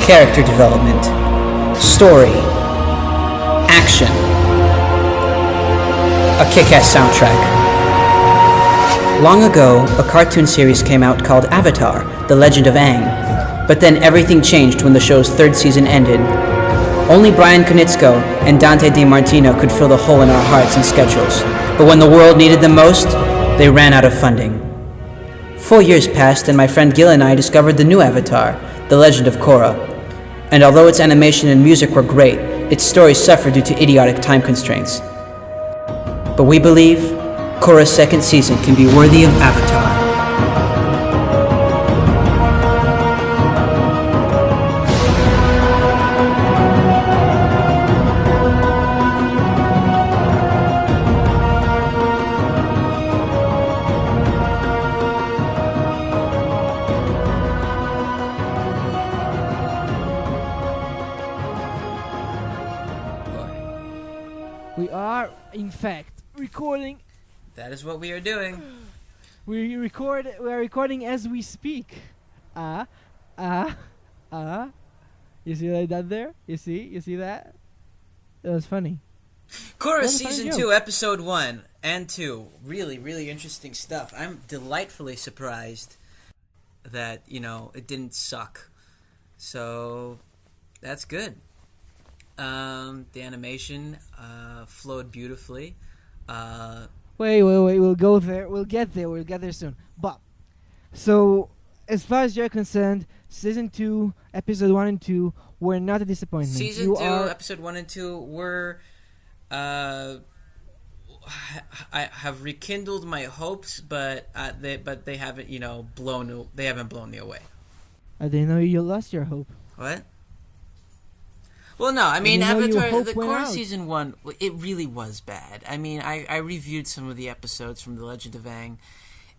character development, story, action, a kick-ass soundtrack. Long ago, a cartoon series came out called Avatar: The Legend of Aang, but then everything changed when the show's third season ended. Only Brian Konietzko and Dante DiMartino could fill the hole in our hearts and schedules, but when the world needed them most, they ran out of funding. 4 years passed, and my friend Gil and I discovered the new Avatar, The Legend of Korra. And although its animation and music were great, its story suffered due to idiotic time constraints. But we believe Korra's second season can be worthy of Avatar. We are, in fact, recording. That is what we are doing. We are recording as we speak. You see what I done there? You see that? That was funny. Korra Season 2, Episode 1 and 2. Really, really interesting stuff. I'm delightfully surprised that, it didn't suck. So, that's good. The animation flowed beautifully. Wait. We'll go there. We'll get there soon. But, so, as far as you're concerned, Season 2, Episode 1 and 2 were not a disappointment. Season 2, Episode 1 and 2 were... I have rekindled my hopes, but they haven't, they haven't blown me away. I didn't know you lost your hope. What? Well, no, I mean, Avatar, the Korra Season 1, it really was bad. I mean, I reviewed some of the episodes from The Legend of Aang,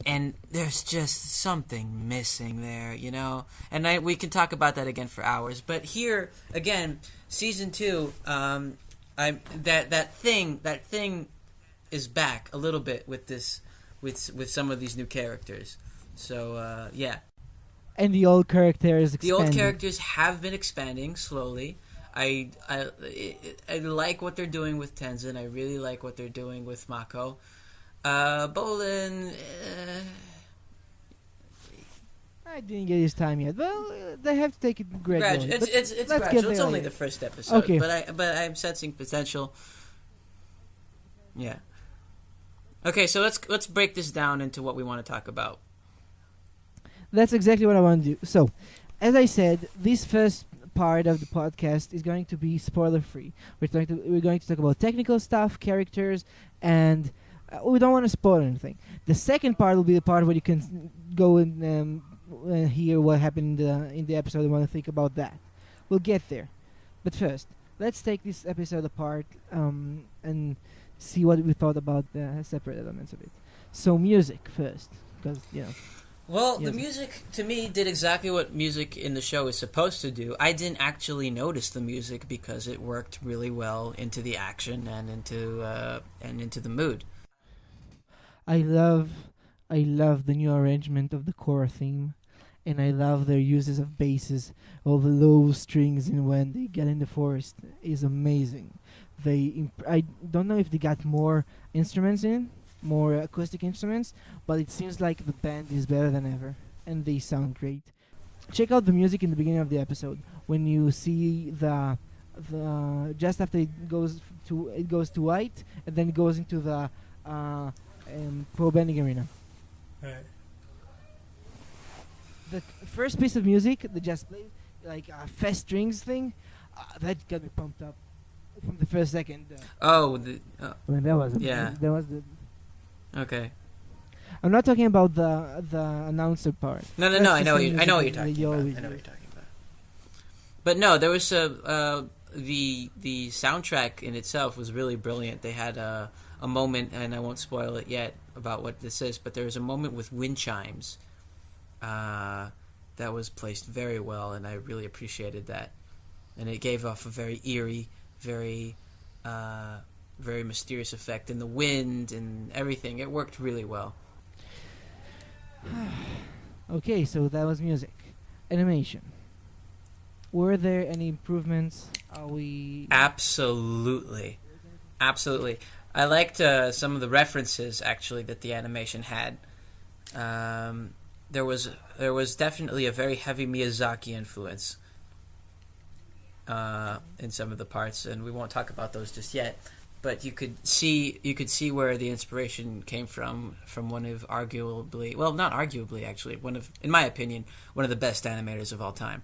and there's just something missing there, And we can talk about that again for hours. But here, again, Season 2, that thing is back a little bit with this, with some of these new characters. So, yeah. And the old characters expanding. The old characters have been expanding slowly. I like what they're doing with Tenzin. I really like what they're doing with Mako. Bolin... I didn't get his time yet. Well, they have to take it gradually. It's gradual. It's only the first episode. Okay. But I'm sensing potential. Yeah. Okay, so let's break this down into what we want to talk about. That's exactly what I want to do. So, as I said, this first part of the podcast is going to be spoiler free. We're going to talk about technical stuff, characters, and we don't want to spoil anything. The second part will be the part where you can go and hear what happened in the episode and want to think about that. We'll get there. But first, let's take this episode apart and see what we thought about the separate elements of it. So music first, because, Well, the music, to me, did exactly what music in the show is supposed to do. I didn't actually notice the music because it worked really well into the action and into the mood. I love the new arrangement of the Korra theme, and I love their uses of basses, all the low strings, and when they get in the forest is amazing. I don't know if they got more instruments in, more acoustic instruments, but it seems like the band is better than ever, and they sound great. Check out the music in the beginning of the episode when you see the just after it goes to white, and then it goes into the pro bending arena. Right. The first piece of music, the just play like a fast strings thing, that got me pumped up from the first second. When that was that was the. Okay. I'm not talking about the announcer part. No. I know what you're talking about. But no, there was the soundtrack in itself was really brilliant. They had a moment, and I won't spoil it yet about what this is, but there was a moment with wind chimes that was placed very well, and I really appreciated that. And it gave off a very eerie, very mysterious effect in the wind and everything. It worked really well. Okay, so that was music. Animation. Were there any improvements? Are we... Absolutely. I liked some of the references actually that the animation had. There was definitely a very heavy Miyazaki influence in some of the parts, and we won't talk about those just yet. But you could see where the inspiration came from one of arguably, well, not arguably actually, in my opinion, one of the best animators of all time.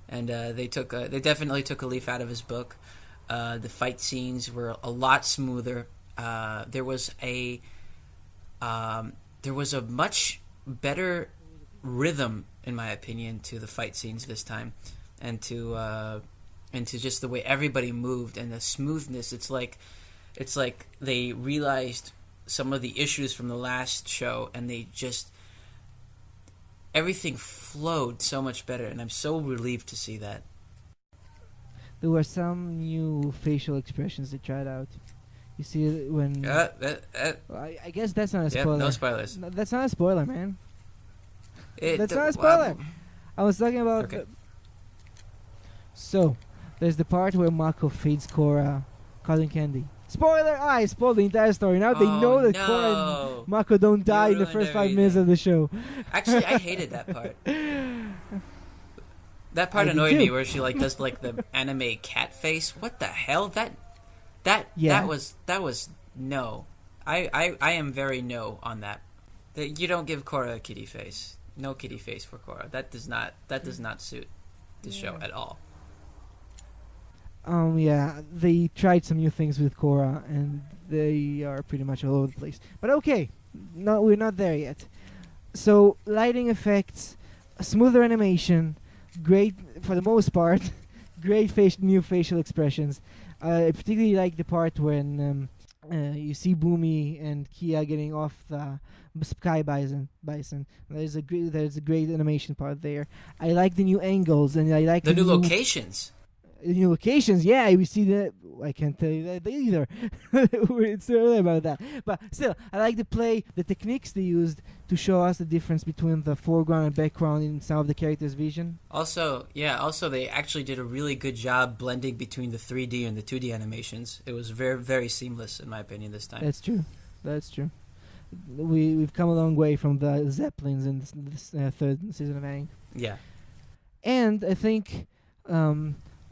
And they definitely took a leaf out of his book. The fight scenes were a lot smoother. There was a much better rhythm, in my opinion, to the fight scenes this time, and to just the way everybody moved and the smoothness. It's like they realized some of the issues from the last show, and everything flowed so much better, and I'm so relieved to see that. There were some new facial expressions they tried out. You see it when... I guess that's not a spoiler. No spoilers. No, that's not a spoiler, man. That's not a spoiler. I was talking about... Okay. So, there's the part where Mako feeds Korra cotton candy. Spoiler! I spoiled the entire story. Now they know that Korra and Mako don't die in the first 5 minutes of the show. Actually, I hated that part. That part annoyed me, where she does the anime cat face. What the hell? That was no. I am very no on that. You don't give Korra a kitty face. No kitty face for Korra. That does not suit the show at all. They tried some new things with Korra, and they are pretty much all over the place. But okay, no, we're not there yet. So, lighting effects, smoother animation, great, for the most part, great new facial expressions. I particularly like the part when you see Boomy and Kia getting off the Sky Bison. There's a great animation part there. I like the new angles, and I like the new locations. New locations, yeah, we see that. I can't tell you that either. It's early about that, but still, I like the techniques they used to show us the difference between the foreground and background in some of the characters' vision. Also, they actually did a really good job blending between the 3D and the 2D animations. It was very, very seamless, in my opinion, this time. That's true. We've come a long way from the Zeppelins in this third season of Aang. Yeah, and I think.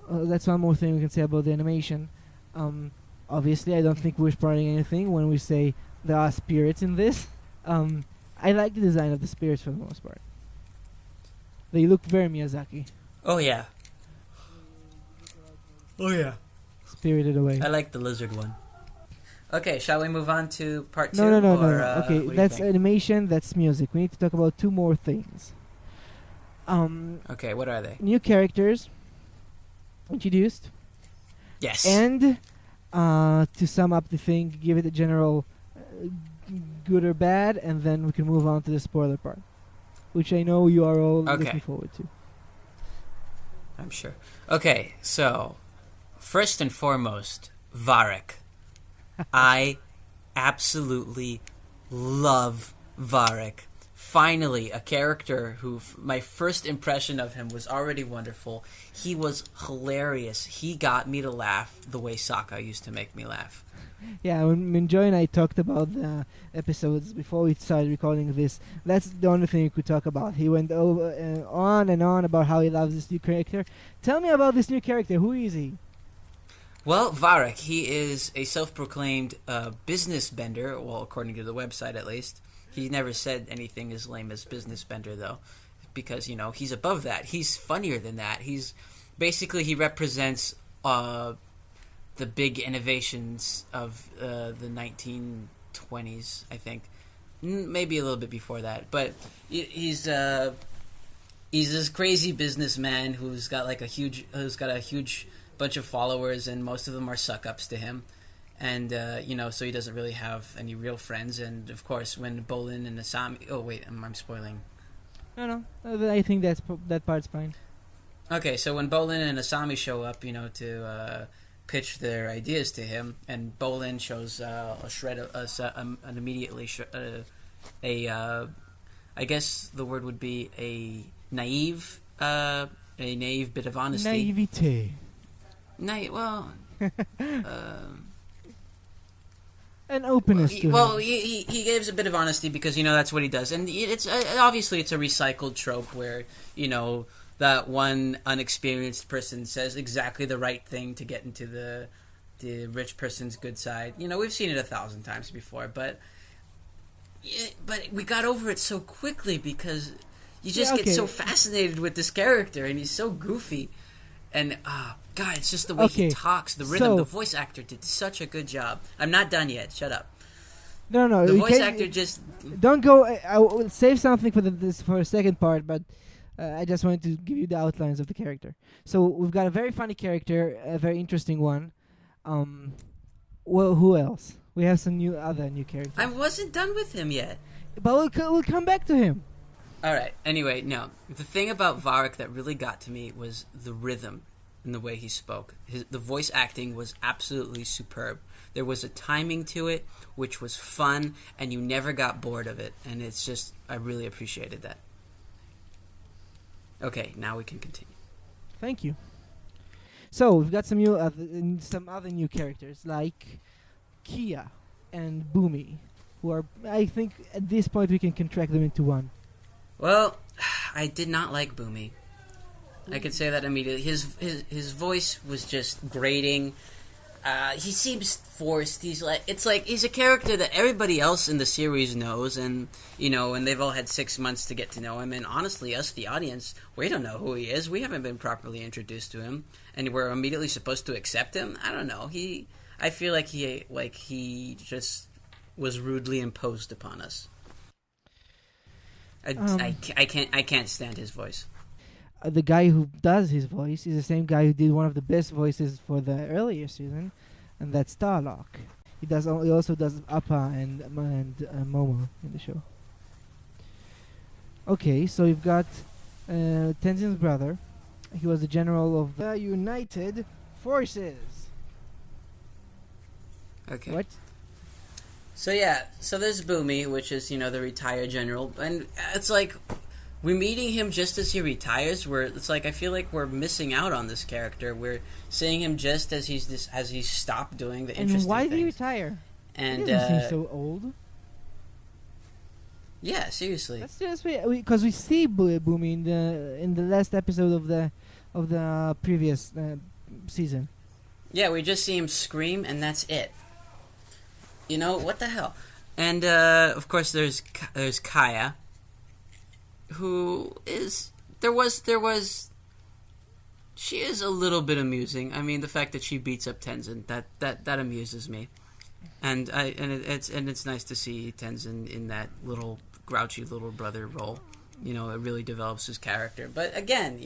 That's one more thing we can say about the animation. Obviously, I don't think we're spoiling anything when we say there are spirits in this. I like the design of the spirits for the most part. They look very Miyazaki. Oh yeah. Spirited Away. I like the lizard one. Okay, shall we move on to part 2? No. Okay, that's animation, that's music. We need to talk about 2 more things. Okay, what are they? New characters introduced. Yes. And to sum up the thing, give it a general good or bad, and then we can move on to the spoiler part, which I know you are all looking forward to. I'm sure. Okay, so first and foremost, Varric. I absolutely love Varric. Finally, a character who my first impression of him was already wonderful. He was hilarious. He got me to laugh the way Sokka used to make me laugh. Yeah, when Joy and I talked about the episodes before we started recording this, that's the only thing we could talk about. He went over on and on about how he loves this new character. Tell me about this new character. Who is he? Well, Varric, he is a self-proclaimed business bender, well, according to the website at least. He never said anything as lame as business bender, though, because, he's above that. He's funnier than that. He represents the big innovations of the 1920s, I think. Maybe a little bit before that. But he's this crazy businessman who's got a huge bunch of followers, and most of them are suck-ups to him. And, so he doesn't really have any real friends. And, of course, when Bolin and Asami... Oh, wait, I'm spoiling. No. I think that part's fine. Okay, so when Bolin and Asami show up, to pitch their ideas to him, and Bolin shows a shred of... an immediately... I guess the word would be a naive a naive bit of honesty. Naivete. Well, An openness to him. he gives a bit of honesty because that's what he does, and it's obviously it's a recycled trope where that one unexperienced person says exactly the right thing to get into the rich person's good side. We've seen it 1,000 times before, but we got over it so quickly because you just get so fascinated with this character, and he's so goofy, and God, it's just the way he talks, the rhythm. The voice actor did such a good job. I'm not done yet. Shut up. No. The voice actor just don't go. I will save something for the second part, but I just wanted to give you the outlines of the character. So we've got a very funny character, a very interesting one. Well, who else? We have some other new characters. I wasn't done with him yet. But we'll come back to him. All right. Anyway, no. The thing about Varric that really got to me was the rhythm in the way he spoke. The voice acting was absolutely superb. There was a timing to it, which was fun, and you never got bored of it. And it's just, I really appreciated that. Okay, now we can continue. Thank you. So we've got some other new characters like Kia and Boomy, who are, I think, at this point we can contract them into one. Well, I did not like Boomy. I can say that immediately. His voice was just grating. He seems forced. He's a character that everybody else in the series knows, and and they've all had 6 months to get to know him. And honestly, us, the audience, we don't know who he is. We haven't been properly introduced to him, and we're immediately supposed to accept him. I don't know. I feel like he just was rudely imposed upon us. I can't stand his voice. The guy who does his voice is the same guy who did one of the best voices for the earlier season, and that's Starlock. He also does Appa and Momo in the show. Okay, so you've got Tenzin's brother. He was the general of the United Forces. Okay. What? So there's Boomy, which is the retired general, and it's like, we're meeting him just as he retires. I feel like we're missing out on this character. We're seeing him just as he's stopped doing the interesting things. And why did he retire? And he doesn't seem so old. Yeah, seriously. That's just because we see Boomy in the last episode of the previous season. Yeah, we just see him scream, and that's it. What the hell? And of course, there's Kaya, who is she is a little bit amusing. I mean, the fact that she beats up Tenzin, that amuses me, and it's nice to see Tenzin in that little grouchy little brother role. It really develops his character. But again,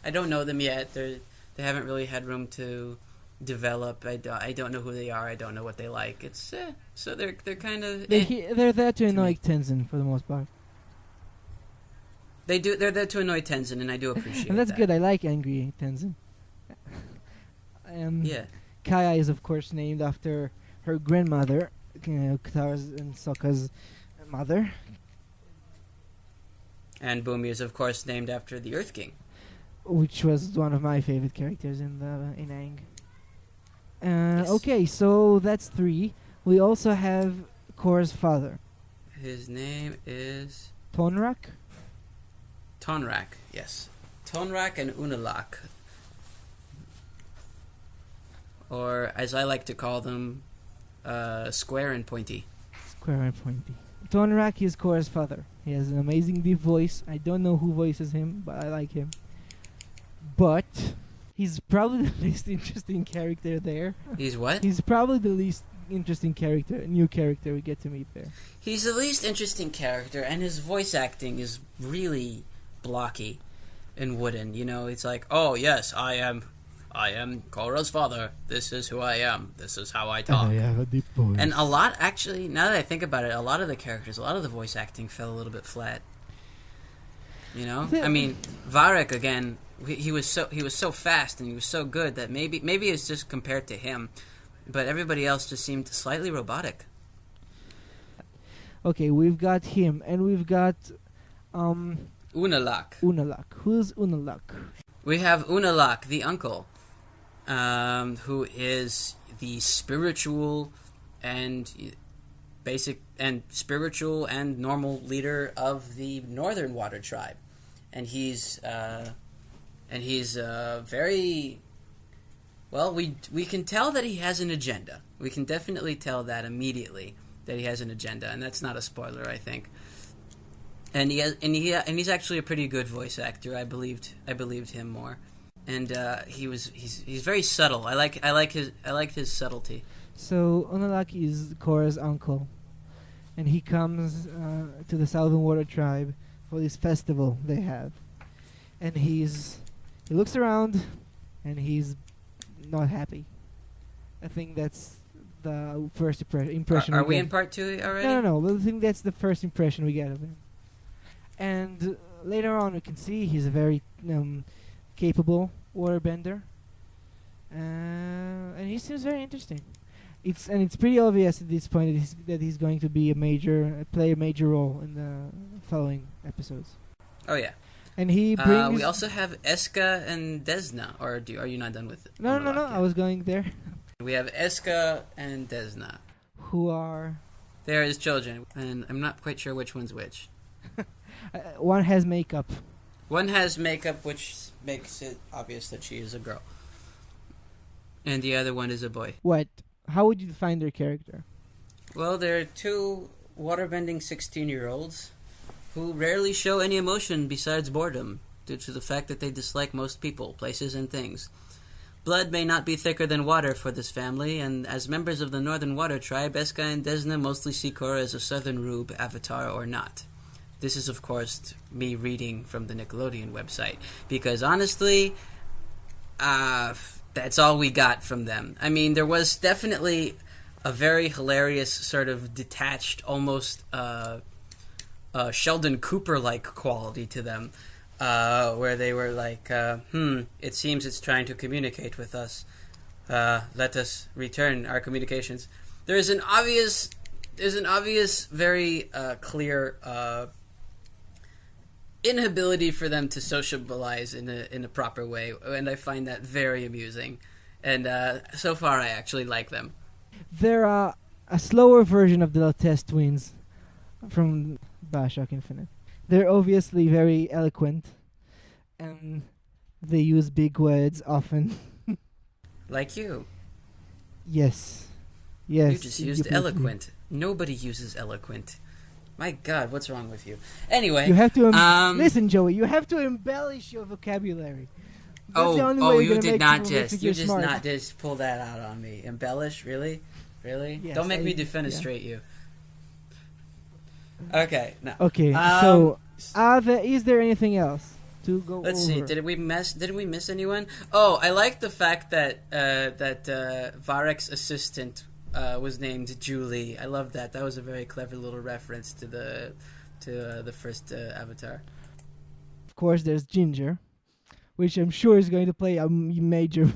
I don't know them yet. They haven't really had room to develop. I don't know who they are. I don't know what they like. It's so they're kind of they're there to annoy Tenzin for the most part. They're there to annoy Tenzin, and I do appreciate and that's that. good. I like angry Tenzin. Yeah. Kaya is of course named after her grandmother, Katara's and Sokka's mother. And Boomy is of course named after the Earth King, which was one of my favorite characters in Aang. Yes. Okay, so that's 3. We also have Korra's father. His name is Tonrak? Tonrak, yes. Tonrak and Unalak. Or, as I like to call them, Square and Pointy. Square and Pointy. Tonrak is Korra's father. He has an amazing deep voice. I don't know who voices him, but I like him. But he's probably the least interesting character there. He's what? He's probably the least interesting new character we get to meet there. He's the least interesting character, and his voice acting is really blocky and wooden. It's like, oh yes, I am Korra's father. This is who I am. This is how I talk. And I have a deep voice. And a lot, actually, now that I think about it, a lot of the characters, a lot of the voice acting fell a little bit flat. I mean, Varric again. He was so fast and he was so good that maybe it's just compared to him, but everybody else just seemed slightly robotic. Okay, we've got him, and we've got Unalak. Unalak. Who's Unalak? We have Unalak, the uncle, who is the spiritual and spiritual and normal leader of the Northern Water Tribe, and he's very well. We can tell that he has an agenda. We can definitely tell that immediately that he has an agenda, and that's not a spoiler, I think. And he's actually a pretty good voice actor. I believed him more, and he's very subtle. I like his subtlety. So Unalak is Korra's uncle, and he comes to the Southern Water Tribe for this festival they have, and he looks around, and he's not happy. I think that's the first impression. Are we in part 2 already? No. But I think that's the first impression we get of him. And later on, we can see he's a very capable waterbender, and he seems very interesting. It's pretty obvious at this point that he's going to be play a major role in the following episodes. Oh yeah. And he brings. We also have Eska and Desna, or are you not done with it? No. I was going there. We have Eska and Desna, who are. They are his children, and I'm not quite sure which one's which. One has makeup. One has makeup, which makes it obvious that she is a girl, and the other one is a boy. What? How would you define their character? Well, they're two waterbending 16-year-olds who rarely show any emotion besides boredom, due to the fact that they dislike most people, places, and things. Blood may not be thicker than water for this family, and as members of the Northern Water Tribe, Eska and Desna mostly see Korra as a Southern Rube, avatar or not. This is, of course, me reading from the Nickelodeon website, because honestly, that's all we got from them. I mean, there was definitely a very hilarious sort of detached, almost Sheldon Cooper-like quality to them, where they were like, it seems it's trying to communicate with us. Let us return our communications. There's an obvious, very clear inability for them to socialize in a proper way, and I find that very amusing. And so far, I actually like them. They're a slower version of the Test Twins from Bioshock Infinite. They're obviously very eloquent, and they use big words often. Like you. Yes. You just used eloquent. Nobody uses eloquent. My God, what's wrong with you? Anyway, you have to listen, Joey. You have to embellish your vocabulary. That's the only way you did not smart. just pull that out on me. Embellish, really? Yes, Don't make me defenestrate you. Okay, no. Okay, so is there anything else to go Let's over? see. Did we miss anyone? Oh, I like the fact that Varek's assistant was named Julie. I love that. That was a very clever little reference to the first Avatar. Of course, there's Ginger, which I'm sure is going to play a major.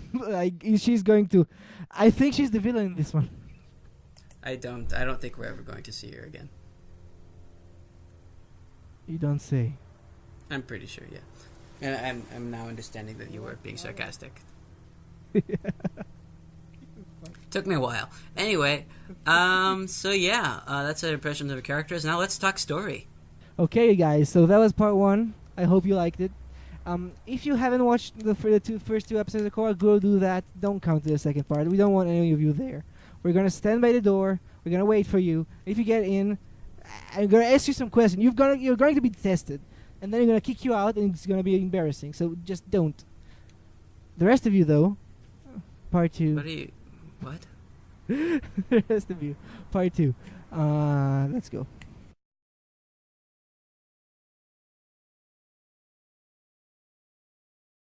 She's going to. I think she's the villain in this one. I don't think we're ever going to see her again. You don't say. I'm pretty sure, yeah. And I'm now understanding that you were being sarcastic. Took me a while. Anyway, so yeah, that's our impressions of the characters. Now let's talk story. Okay, guys, so that was part 1. I hope you liked it. If you haven't watched the first two episodes of Korra, go do that. Don't count the second part. We don't want any of you there. We're going to stand by the door. We're going to wait for you. If you get in, I'm going to ask you some questions. You're going to be tested. And then you're going to kick you out, and it's going to be embarrassing. So just don't. The rest of you, though, part 2. What? The rest of you, part 2. Let's go.